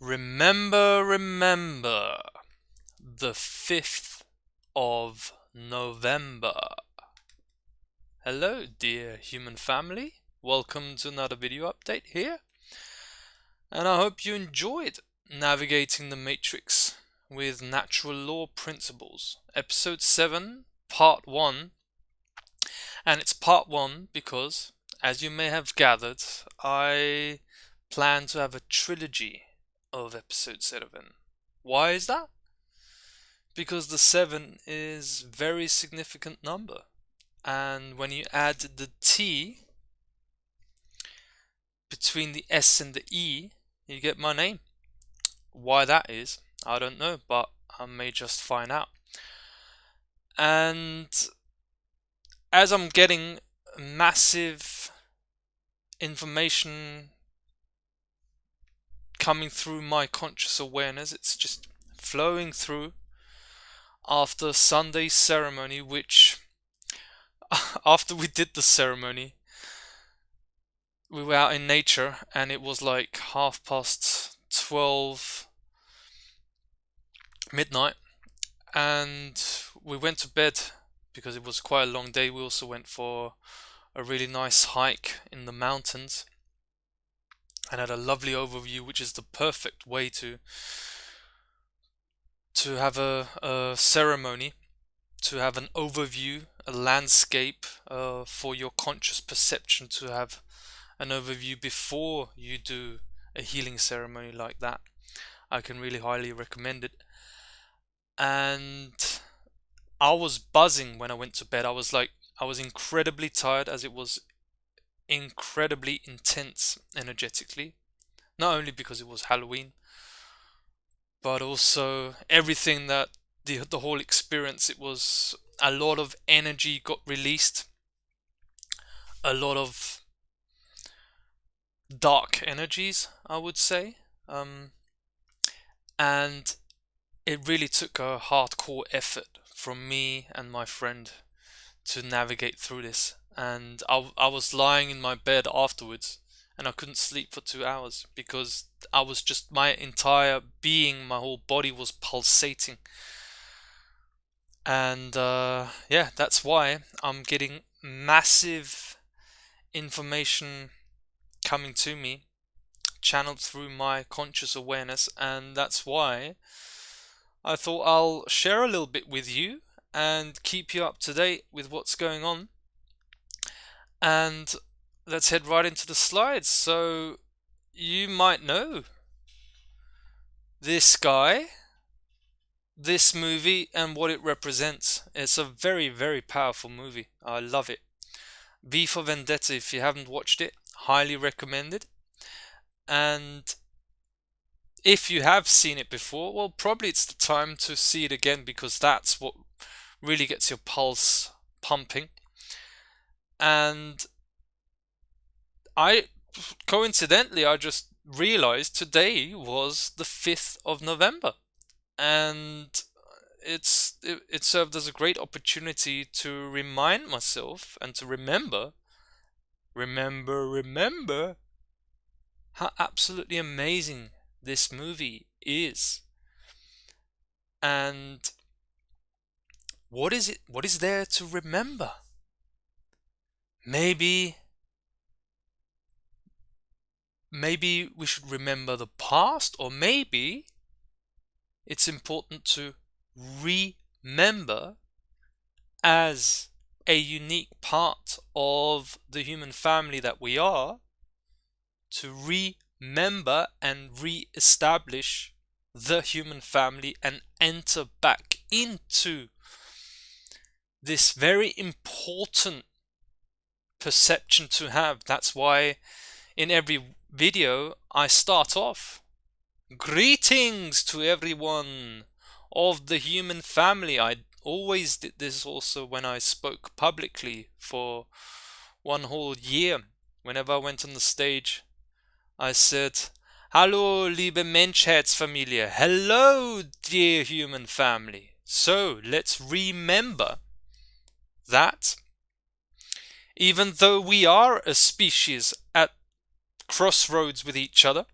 Remember, the 5th of November. Hello, dear human family. Welcome to another video update here. And I hope you enjoyed navigating the Matrix with natural law principles. Episode 7, Part 1. And it's Part 1 because, as you may have gathered, I plan to have a trilogy of Episode 7. Why is that? Because the 7 is a very significant number, and when you add the T between the S and the E, you get my name. Why that is, I don't know, but I may just find out. And as I'm getting massive information coming through my conscious awareness, it's just flowing through after Sunday's ceremony, which after we did the ceremony, we were out in nature and it was like 12:30 midnight, and we went to bed because it was quite a long day. We also went for a really nice hike in the mountains and had a lovely overview, which is the perfect way to have a ceremony, to have an overview, a landscape for your conscious perception, to have an overview before you do a healing ceremony like that. I can really highly recommend it. And I was buzzing when I went to bed. I was incredibly tired, as it was incredibly intense energetically. Not only because it was Halloween, but also everything that the whole experience, it was a lot of energy got released, a lot of dark energies, I would say, and it really took a hardcore effort from me and my friend to navigate through this. And I was lying in my bed afterwards and I couldn't sleep for 2 hours because I was just, my entire being, my whole body was pulsating. And yeah, that's why I'm getting massive information coming to me, channeled through my conscious awareness, and that's why I thought I'll share a little bit with you and keep you up to date with what's going on. And let's head right into the slides. So you might know this guy, this movie, and what it represents. It's a very, very powerful movie. I love it. V for Vendetta, if you haven't watched it, highly recommended. And if you have seen it before, well, probably it's the time to see it again, because that's what really gets your pulse pumping. And coincidentally, I just realized today was the 5th of November. And it served as a great opportunity to remind myself and to remember how absolutely amazing this movie is. And what is there to remember? Maybe we should remember the past, or maybe it's important to remember, as a unique part of the human family that we are, to remember and re-establish the human family and enter back into this very important perception to have. That's why in every video I start off, greetings to everyone of the human family. I always did this also when I spoke publicly for one whole year. Whenever I went on the stage, I said, Hallo, liebe Menschheitsfamilie. Hello, dear human family. So let's remember that even though we are a species at crossroads with each other,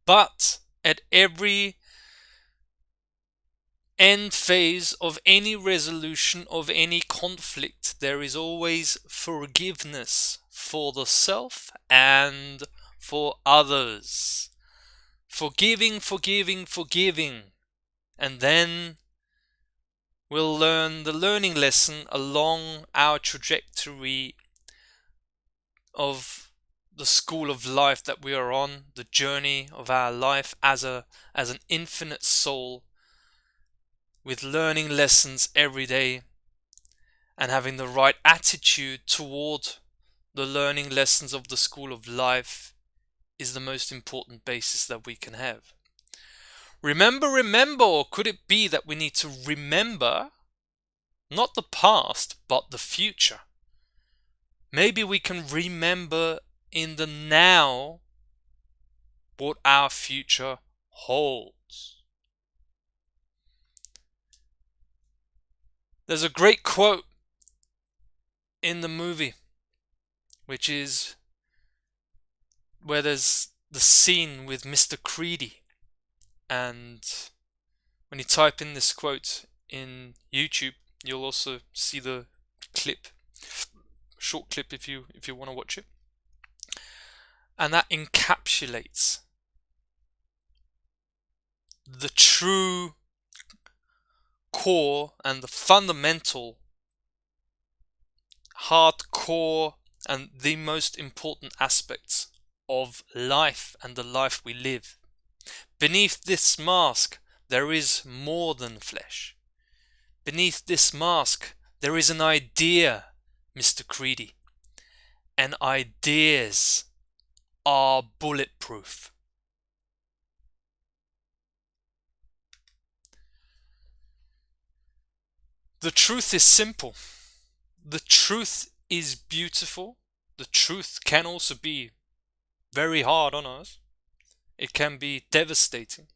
but At every end phase of any resolution of any conflict, there is always forgiveness for the self and for others. Forgiving, forgiving, forgiving. And then we'll learn the learning lesson along our trajectory of the school of life that we are on, the journey of our life as an infinite soul, with learning lessons every day and having the right attitude toward the learning lessons of the school of life is the most important basis that we can have. Remember, or could it be that we need to remember not the past, but the future? Maybe we can remember in the now what our future holds. There's a great quote in the movie, which is where there's the scene with Mr. Creedy, and when you type in this quote in YouTube, you'll also see the clip, short clip if you want to watch it, and that encapsulates the true core and the fundamental, hardcore, and the most important aspects of life and the life we live. Beneath this mask, there is more than flesh. Beneath this mask, there is an idea, Mr. Creedy. And ideas are bulletproof. The truth is simple. The truth is beautiful. The truth can also be very hard on us. It can be devastating.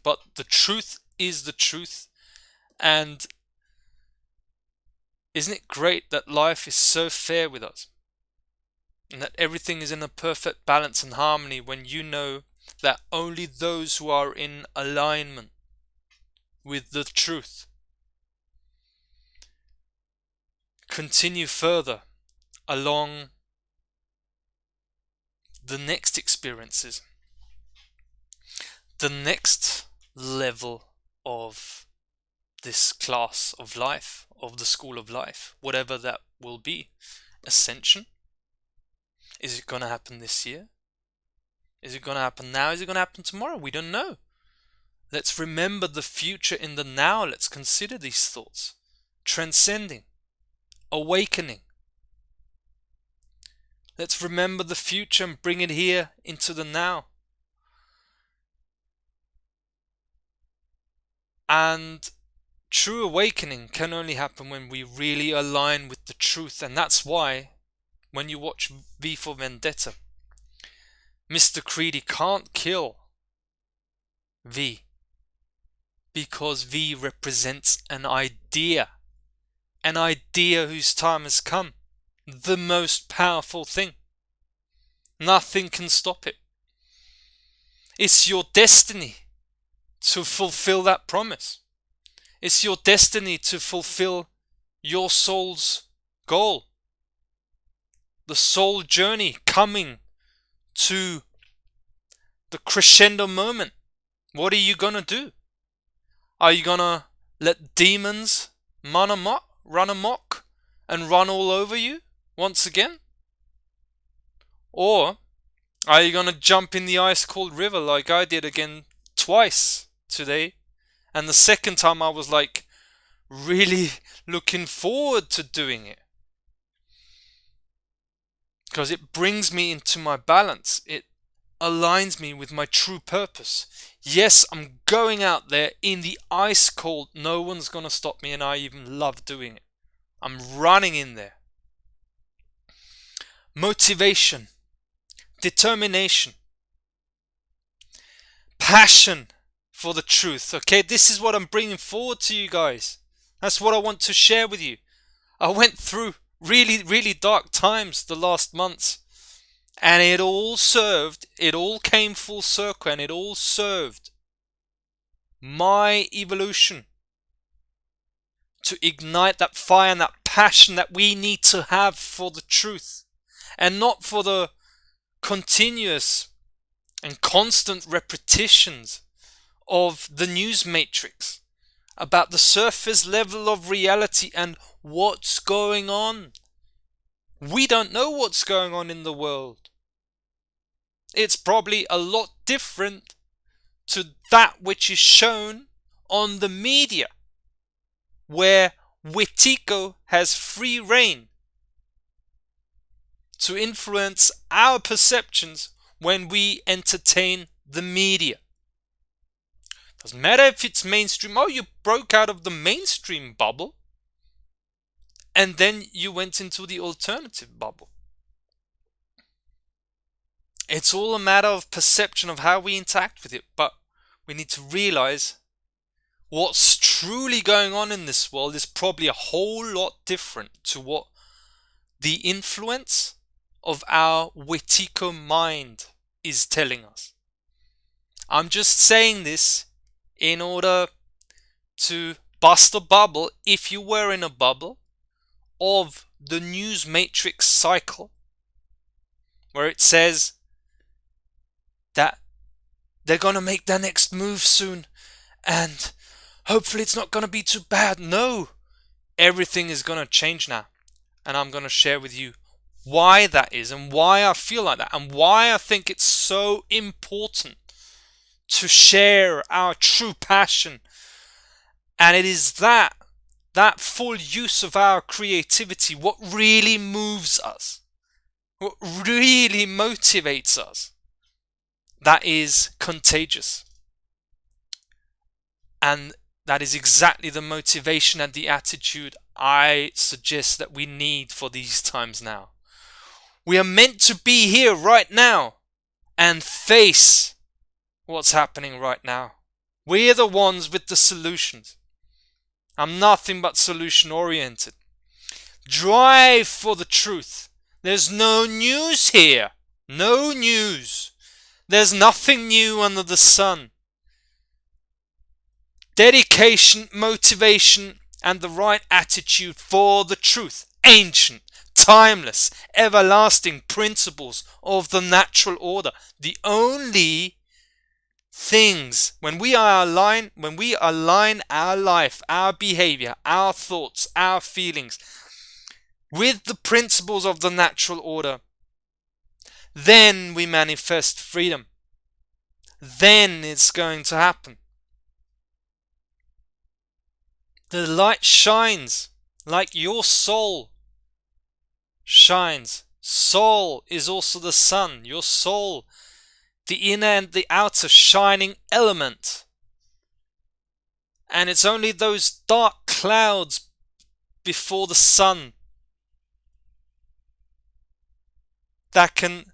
But the truth is the truth. And isn't it great that life is so fair with us? And that everything is in a perfect balance and harmony when you know that only those who are in alignment with the truth continue further along the next experiences, the next level of this class of life, of the school of life, whatever that will be. Ascension? Is it going to happen this year? Is it going to happen now? Is it going to happen tomorrow? We don't know. Let's remember the future in the now. Let's consider these thoughts. Transcending. Awakening. Let's remember the future and bring it here into the now. And true awakening can only happen when we really align with the truth. And that's why when you watch V for Vendetta, Mr. Creedy can't kill V because V represents an idea whose time has come, the most powerful thing. Nothing can stop it. It's your destiny to fulfill that promise. It's your destiny to fulfill your soul's goal. The soul journey coming to the crescendo moment. What are you gonna do? Are you gonna let demons run amok and run all over you once again? Or are you gonna jump in the ice cold river like I did again twice today? And the second time I was like really looking forward to doing it, because it brings me into my balance. It aligns me with my true purpose. Yes, I'm going out there in the ice cold. No one's gonna stop me, and I even love doing it. I'm running in there. Motivation, determination, passion for the truth. Okay, this is what I'm bringing forward to you guys. That's what I want to share with you. I went through really dark times the last months, And it all served, it all came full circle, and it all served my evolution to ignite that fire and that passion that we need to have for the truth, and not for the continuous and constant repetitions of the news matrix about the surface level of reality and what's going on. We don't know what's going on in the world. It's probably a lot different to that which is shown on the media, where Wetiko has free rein to influence our perceptions when we entertain the media. Doesn't matter if it's mainstream. Oh, you broke out of the mainstream bubble and then you went into the alternative bubble. It's all a matter of perception of how we interact with it, but we need to realize what's truly going on in this world is probably a whole lot different to what the influence of our Wetiko mind is telling us. I'm just saying this in order to bust a bubble, if you were in a bubble, of the news matrix cycle, where it says that they're gonna make their next move soon and hopefully it's not gonna be too bad. No, everything is gonna change now, and I'm gonna share with you why that is and why I feel like that and why I think it's so important to share our true passion. And it is that full use of our creativity what really moves us, what really motivates us, that is contagious. And that is exactly the motivation and the attitude I suggest that we need for these times now. We are meant to be here right now and face what's happening right now. We're the ones with the solutions. I'm nothing but solution oriented. Drive for the truth. There's no news here. No news. There's nothing new under the sun. Dedication, motivation, and the right attitude for the truth. Ancient, timeless, everlasting principles of the natural order. The only things, when we align our life, our behavior, our thoughts, our feelings with the principles of the natural order, then we manifest freedom. Then it's going to happen. The light shines like your soul shines. Soul is also the sun. Your soul, the inner and the outer shining element. And it's only those dark clouds before the sun that can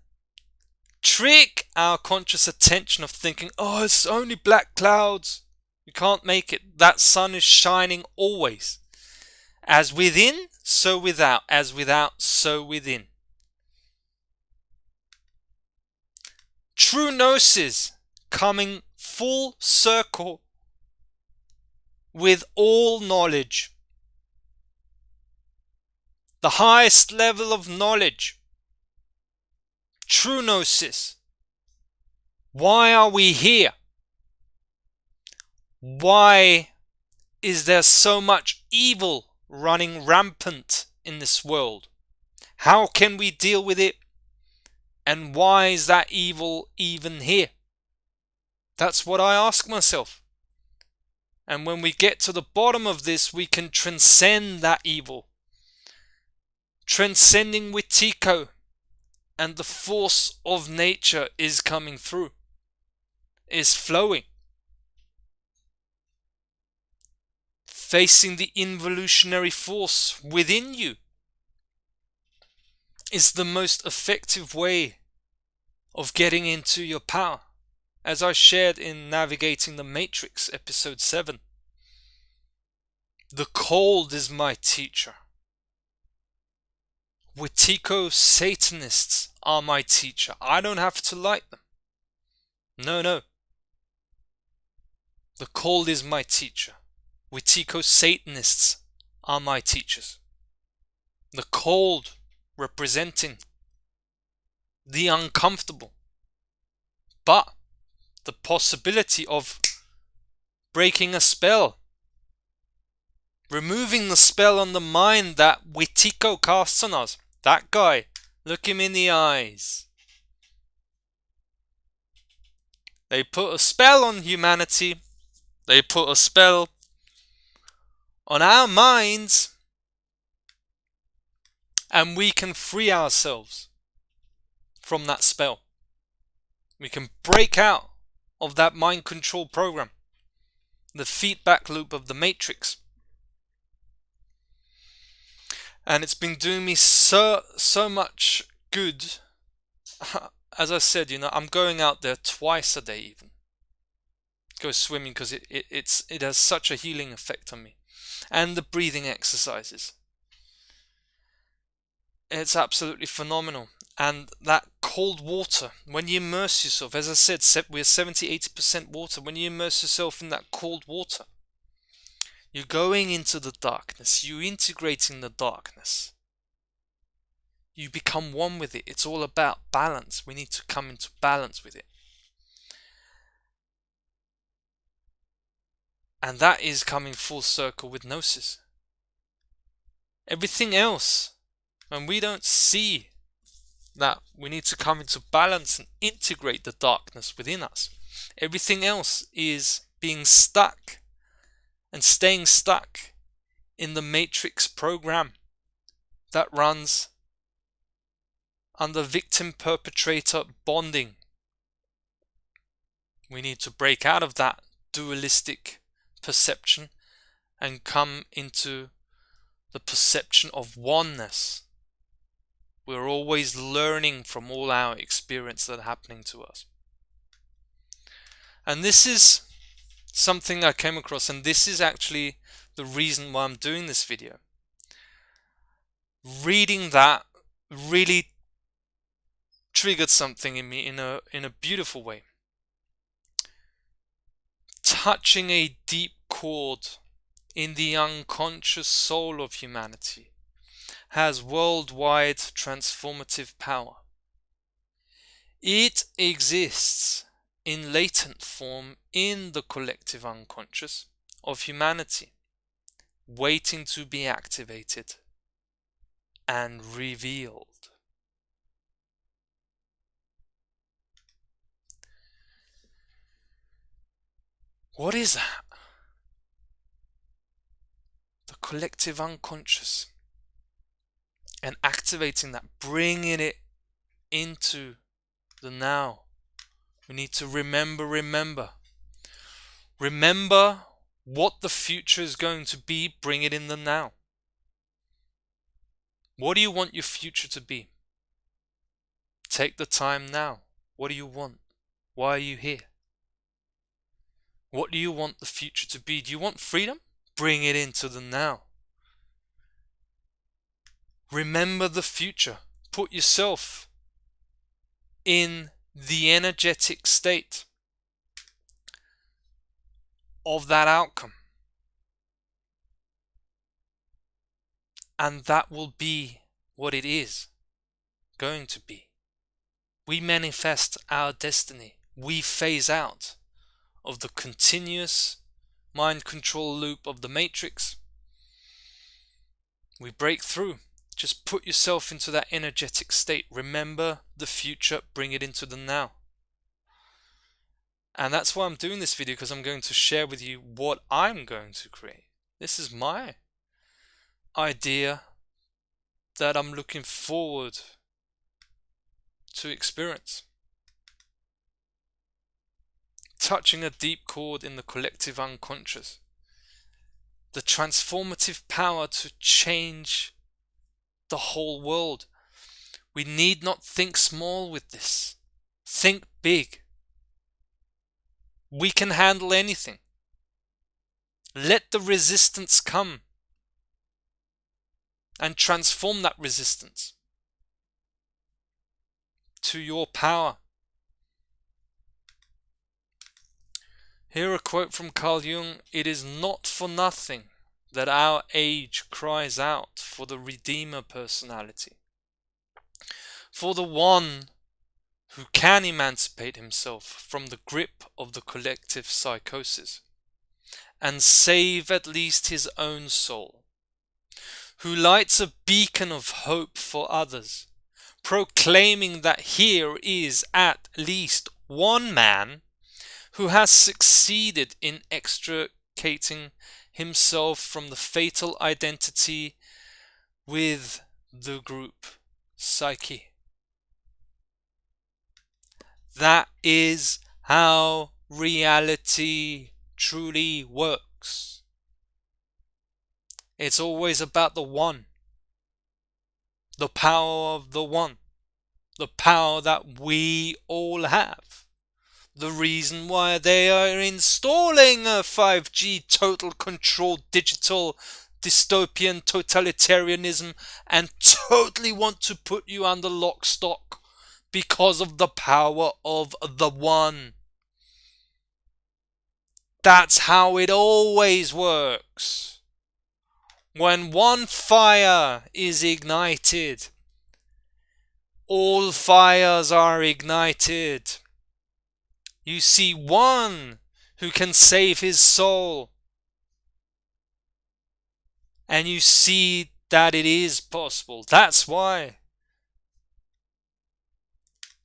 trick our conscious attention of thinking, oh, it's only black clouds. You can't make it. That sun is shining always. As within, so without. As without, so within. True gnosis coming full circle with all knowledge. The highest level of knowledge. True gnosis. Why are we here? Why is there so much evil running rampant in this world? How can we deal with it? And why is that evil even here? That's what I ask myself. And when we get to the bottom of this, we can transcend that evil. Transcending Wetiko, and the force of nature is coming through, is flowing. Facing the involutionary force within you is the most effective way of getting into your power, as I shared in Navigating the Matrix, episode 7. The cold is my teacher. Wetiko Satanists are my teacher. I don't have to like them. No, no. The cold is my teacher. Wetiko Satanists are my teachers. The cold representing the uncomfortable, but the possibility of breaking a spell, removing the spell on the mind that Wetiko casts on us. That guy, look him in the eyes. They put a spell on humanity. They put a spell on our minds, and we can free ourselves from that spell. We can break out of that mind control program, the feedback loop of the matrix. And it's been doing me so much good. As I said, I'm going out there twice a day even. Go swimming because it has such a healing effect on me. And the breathing exercises. It's absolutely phenomenal. And that cold water, when you immerse yourself, as I said, we're 70-80% water. When you immerse yourself in that cold water, you're going into the darkness. You're integrating the darkness. You become one with it. It's all about balance. We need to come into balance with it. And that is coming full circle with gnosis. Everything else, when we don't see that we need to come into balance and integrate the darkness within us, everything else is being stuck and staying stuck in the matrix program that runs under victim-perpetrator bonding. We need to break out of that dualistic perception and come into the perception of oneness. We're always learning from all our experience that are happening to us. And this is something I came across, and this is actually the reason why I'm doing this video. Reading that really triggered something in me in a beautiful way. Touching a deep chord in the unconscious soul of humanity has worldwide transformative power. It exists in latent form in the collective unconscious of humanity, waiting to be activated and revealed. What is that? The collective unconscious. And activating that, bringing it into the now. We need to remember what the future is going to be. Bring it in the now. What do you want your future to be? Take the time now. What do you want? Why are you here? What do you want the future to be? Do you want freedom? Bring it into the now. Remember the future. Put yourself in the energetic state of that outcome. And that will be what it is going to be. We manifest our destiny. We phase out of the continuous mind control loop of the matrix. We break through. Just put yourself into that energetic state. Remember the future, bring it into the now. And that's why I'm doing this video, because I'm going to share with you what I'm going to create. This is my idea that I'm looking forward to experience. Touching a deep chord in the collective unconscious. The transformative power to change the whole world. We need not think small with this. Think big. We can handle anything. Let the resistance come and transform that resistance. to your power. Here a quote from Carl Jung: "It is not for nothing that our age cries out for the Redeemer personality, for the one who can emancipate himself from the grip of the collective psychosis and save at least his own soul, who lights a beacon of hope for others, proclaiming that here is at least one man who has succeeded in extricating himself from the fatal identity with the group psyche." That is how reality truly works. It's always about the one, the power of the one, the power that we all have. The reason why they are installing a 5G total control digital dystopian totalitarianism and totally want to put you under lock stock, because of the power of the one. That's how it always works. When one fire is ignited, all fires are ignited. You see one who can save his soul, and you see that it is possible. That's why.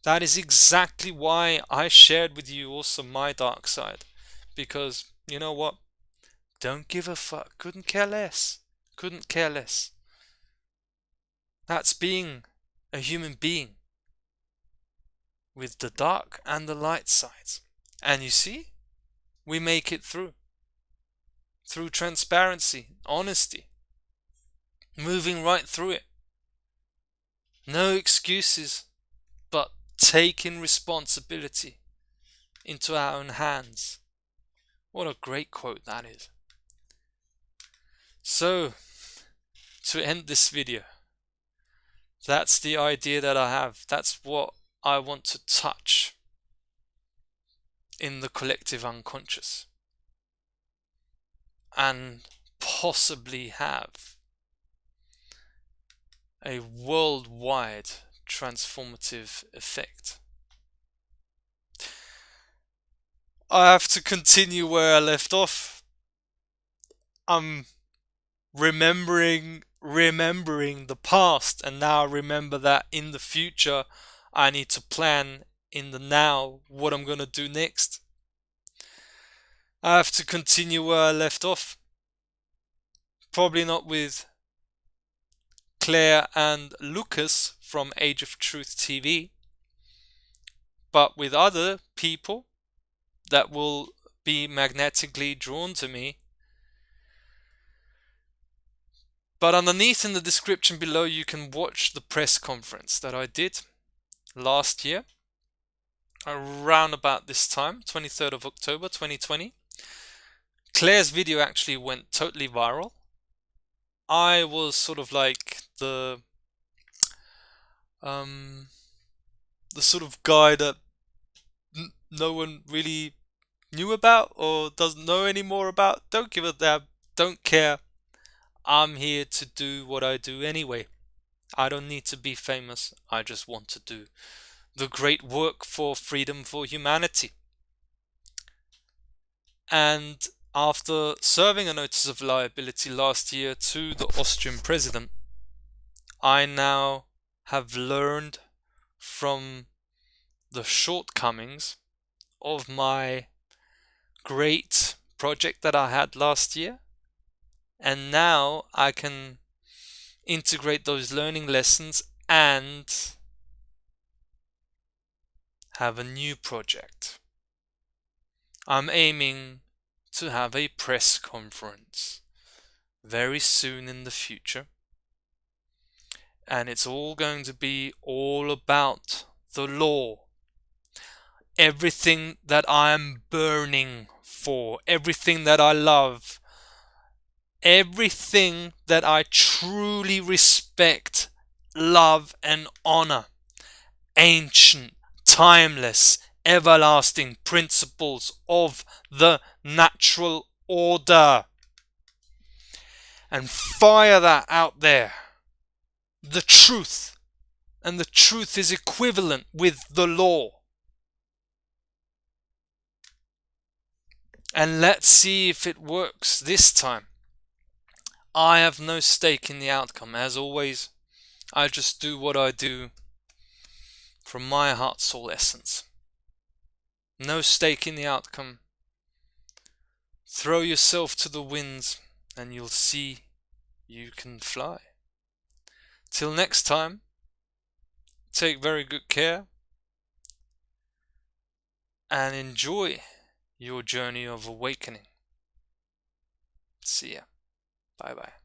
That is exactly why I shared with you also my dark side. Because, you know what? Don't give a fuck. Couldn't care less. Couldn't care less. That's being a human being with the dark and the light sides. And you see, we make it through transparency, honesty, moving right through it. No excuses, but taking responsibility into our own hands. What a great quote that is. So, to end this video, that's the idea that I have. That's what I want to touch in the collective unconscious, and possibly have a worldwide transformative effect. I have to continue where I left off. I'm remembering the past, and now I remember that in the future I need to plan in the now what I'm gonna do next. I have to continue where I left off. Probably not with Claire and Lucas from Age of Truth TV, but with other people that will be magnetically drawn to me. But underneath in the description below you can watch the press conference that I did last year, around about this time, 23rd of October 2020. Claire's video actually went totally viral. I was sort of like the sort of guy that no one really knew about or doesn't know anymore about. Don't give a damn, don't care. I'm here to do what I do anyway. I don't need to be famous. I just want to do the great work for freedom for humanity. And after serving a notice of liability last year to the Austrian president, I now have learned from the shortcomings of my great project that I had last year, and now I can integrate those learning lessons and have a new project. I'm aiming to have a press conference very soon in the future, and it's all going to be all about the law. Everything that I am burning for, everything that I love, everything that I truly respect, love and honor, ancient, timeless, everlasting principles of the natural order, and fire that out there. The truth. And the truth is equivalent with the law. And let's see if it works this time. I have no stake in the outcome. As always, I just do what I do from my heart, soul, essence. No stake in the outcome. Throw yourself to the winds and you'll see you can fly. Till next time, take very good care and enjoy your journey of awakening. See ya. Bye bye.